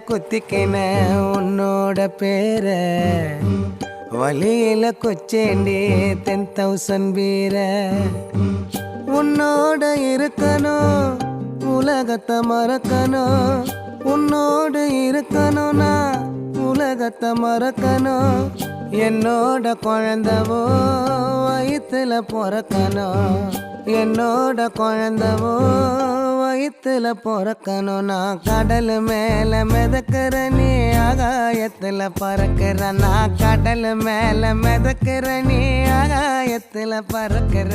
குத்திக்கின உன்னோட பேர வழியில கொச்சேண்டி 10,000 வீர உன்னோட இருக்கணும் உலகத்தை மறக்கணும் உன்னோடு இருக்கணும்னா உலகத்தை மறக்கணும் என்னோட குழந்தவோ வயிற்றுல பிறக்கணும் என்னோட குழந்தவோ வயிற்றுல பிறக்கணும் நான் கடல் மேல மிதக்கிற நீ ஆகாயத்துல பறக்கிற நான் கடல் மேல மிதக்கிற நீ ஆகாயத்துல பறக்கிற